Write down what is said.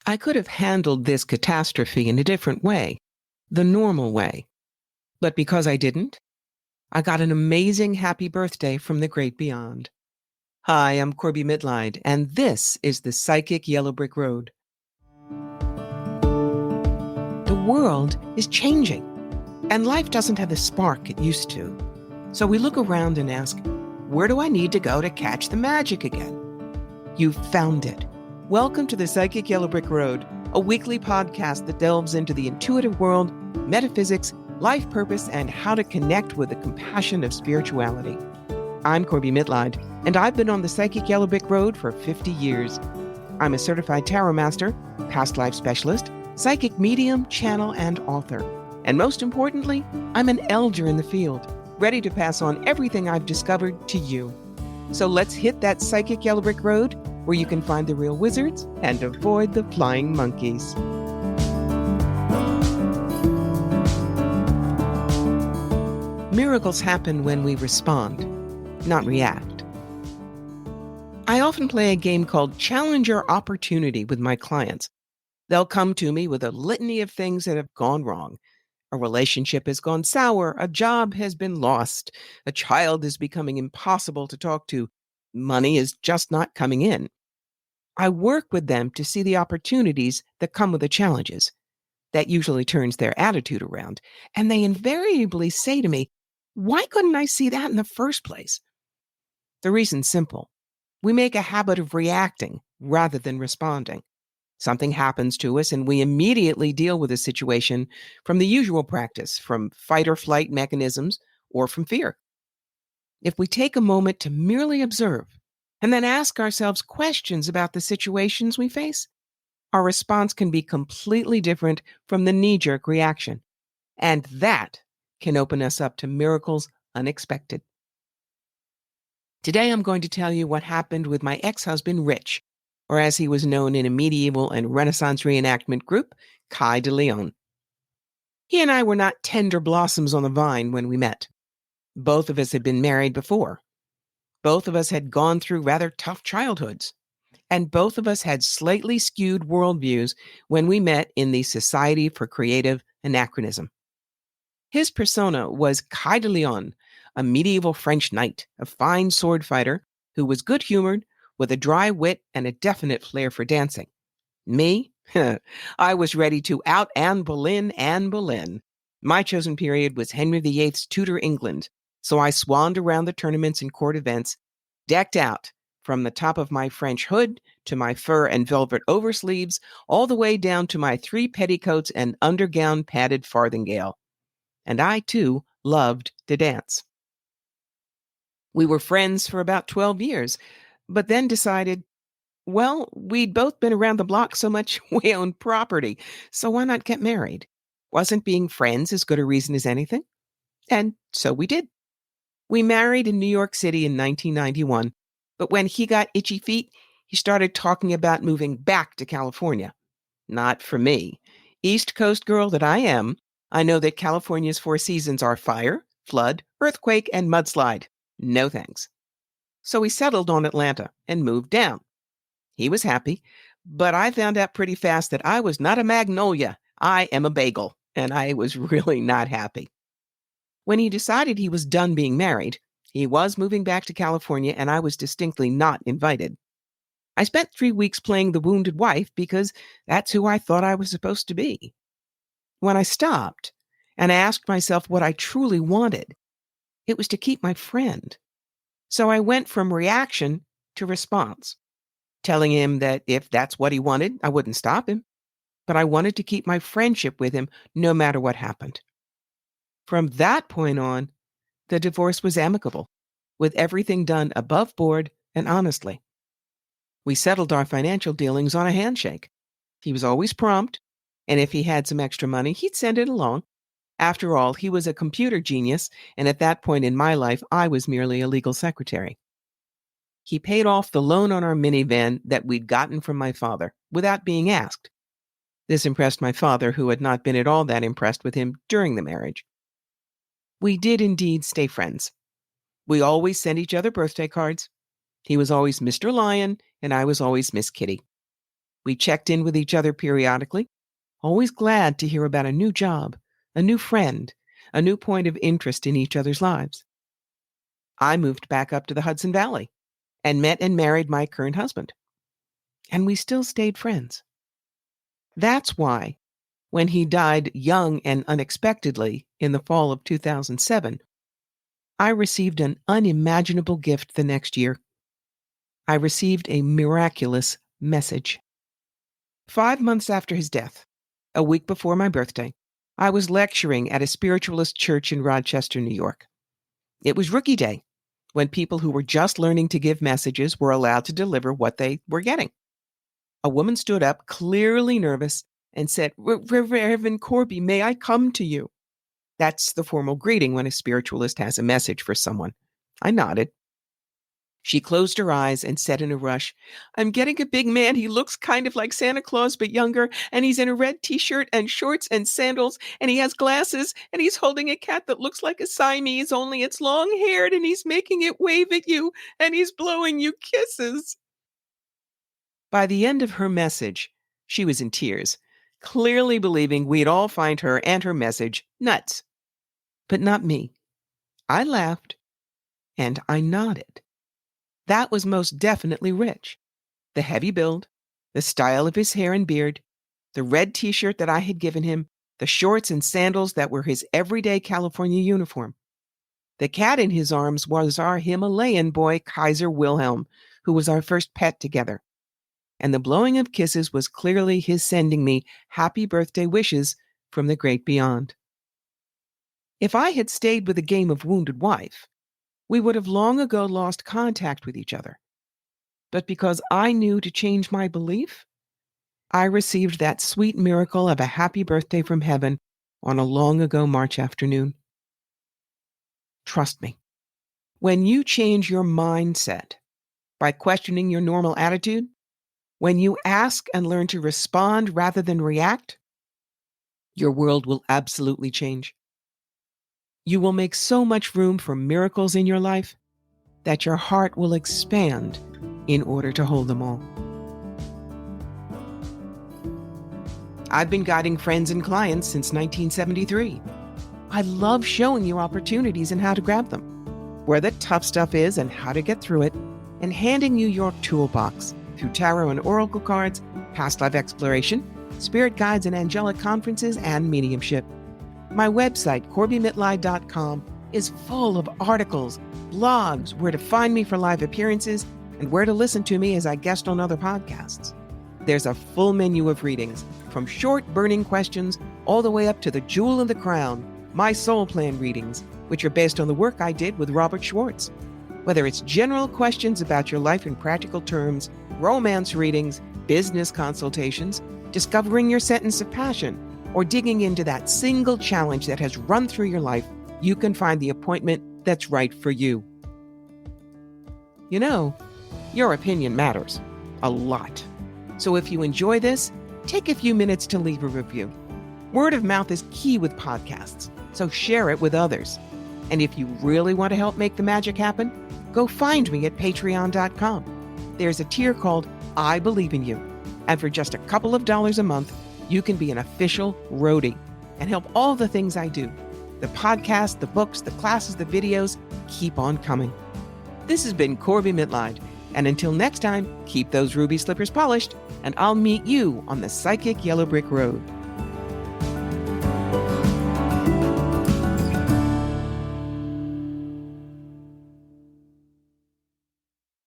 I could have handled this catastrophe in a different way, the normal way. But because I didn't, I got an amazing happy birthday from the great beyond. Hi, I'm Corbie Mitleid, and this is the Psychic Yellow Brick Road. The world is changing, and life doesn't have the spark it used to. So we look around and ask, where do I need to go to catch the magic again? You've found it. Welcome to the Psychic Yellow Brick Road, a weekly podcast that delves into the intuitive world, metaphysics, life purpose, and how to connect with the compassion of spirituality. I'm Corbie Mitleid, and I've been on the Psychic Yellow Brick Road for 50 years. I'm a certified tarot master, past life specialist, psychic medium, channel, and author. And most importantly, I'm an elder in the field, ready to pass on everything I've discovered to you. So let's hit that Psychic Yellow Brick Road where you can find the real wizards and avoid the flying monkeys. Miracles happen when we respond, not react. I often play a game called Challenger Opportunity with my clients. They'll come to me with a litany of things that have gone wrong. A relationship has gone sour, a job has been lost, a child is becoming impossible to talk to, money is just not coming in. I work with them to see the opportunities that come with the challenges. That usually turns their attitude around, and they invariably say to me, why couldn't I see that in the first place? The reason's simple. We make a habit of reacting rather than responding. Something happens to us and we immediately deal with the situation from the usual practice, from fight or flight mechanisms, or from fear. If we take a moment to merely observe and then ask ourselves questions about the situations we face, our response can be completely different from the knee-jerk reaction. And that can open us up to miracles unexpected. Today I'm going to tell you what happened with my ex-husband, Rich, or as he was known in a medieval and Renaissance reenactment group, Kai de Leon. He and I were not tender blossoms on the vine when we met. Both of us had been married before. Both of us had gone through rather tough childhoods. And both of us had slightly skewed worldviews when we met in the Society for Creative Anachronism. His persona was Kai de Leon, a medieval French knight, a fine sword fighter who was good-humored, with a dry wit and a definite flair for dancing. Me? I was ready to out Anne Boleyn. My chosen period was Henry VIII's Tudor England, so I swanned around the tournaments and court events, decked out from the top of my French hood to my fur and velvet oversleeves, all the way down to my 3 petticoats and undergown padded farthingale. And I, too, loved to dance. We were friends for about 12 years, but then decided, well, we'd both been around the block so much we owned property, so why not get married? Wasn't being friends as good a reason as anything? And so we did. We married in New York City in 1991, but when he got itchy feet, he started talking about moving back to California. Not for me. East Coast girl that I am, I know that California's 4 seasons are fire, flood, earthquake, and mudslide. No thanks. So we settled on Atlanta and moved down. He was happy, but I found out pretty fast that I was not a magnolia. I am a bagel, and I was really not happy. When he decided he was done being married, he was moving back to California, and I was distinctly not invited. I spent 3 weeks playing the wounded wife because that's who I thought I was supposed to be. When I stopped and asked myself what I truly wanted, it was to keep my friend. So I went from reaction to response, telling him that if that's what he wanted, I wouldn't stop him, but I wanted to keep my friendship with him no matter what happened. From that point on, the divorce was amicable, with everything done above board and honestly. We settled our financial dealings on a handshake. He was always prompt, and if he had some extra money, he'd send it along. After all, he was a computer genius, and at that point in my life, I was merely a legal secretary. He paid off the loan on our minivan that we'd gotten from my father, without being asked. This impressed my father, who had not been at all that impressed with him during the marriage. We did indeed stay friends. We always sent each other birthday cards. He was always Mr. Lion, and I was always Miss Kitty. We checked in with each other periodically, always glad to hear about a new job, a new friend, a new point of interest in each other's lives. I moved back up to the Hudson Valley and met and married my current husband. And we still stayed friends. That's why, when he died young and unexpectedly in the fall of 2007, I received an unimaginable gift the next year. I received a miraculous message. 5 months after his death, a week before my birthday, I was lecturing at a spiritualist church in Rochester, New York. It was Rookie Day, when people who were just learning to give messages were allowed to deliver what they were getting. A woman stood up, clearly nervous, and said, "Reverend Corbie, may I come to you?" That's the formal greeting when a spiritualist has a message for someone. I nodded. She closed her eyes and said in a rush, "I'm getting a big man. He looks kind of like Santa Claus, but younger, and he's in a red t-shirt and shorts and sandals, and he has glasses, and he's holding a cat that looks like a Siamese, only it's long-haired, and he's making it wave at you, and he's blowing you kisses." By the end of her message, she was in tears, clearly believing we'd all find her and her message nuts. But not me. I laughed, and I nodded. That was most definitely Rich. The heavy build, the style of his hair and beard, the red t-shirt that I had given him, the shorts and sandals that were his everyday California uniform. The cat in his arms was our Himalayan boy, Kaiser Wilhelm, who was our first pet together. And the blowing of kisses was clearly his sending me happy birthday wishes from the great beyond. If I had stayed with a game of Wounded Wife, we would have long ago lost contact with each other. But because I knew to change my belief, I received that sweet miracle of a happy birthday from heaven on a long ago March afternoon. Trust me, when you change your mindset by questioning your normal attitude, when you ask and learn to respond rather than react, your world will absolutely change. You will make so much room for miracles in your life that your heart will expand in order to hold them all. I've been guiding friends and clients since 1973. I love showing you opportunities and how to grab them, where the tough stuff is and how to get through it, and handing you your toolbox through tarot and oracle cards, past life exploration, spirit guides and angelic conferences, and mediumship. My website, CorbieMitleid.com, is full of articles, blogs, where to find me for live appearances, and where to listen to me as I guest on other podcasts. There's a full menu of readings, from short burning questions all the way up to the jewel in the crown, my soul plan readings, which are based on the work I did with Robert Schwartz. Whether it's general questions about your life in practical terms, romance readings, business consultations, discovering your sentence of passion, or digging into that single challenge that has run through your life, you can find the appointment that's right for you. You know, your opinion matters a lot. So if you enjoy this, take a few minutes to leave a review. Word of mouth is key with podcasts, so share it with others. And if you really want to help make the magic happen, go find me at patreon.com. There's a tier called I Believe in You. And for just a couple of dollars a month, you can be an official roadie and help all the things I do. The podcast, the books, the classes, the videos, keep on coming. This has been Corbie Mitleid. And until next time, keep those ruby slippers polished, and I'll meet you on the psychic yellow brick road.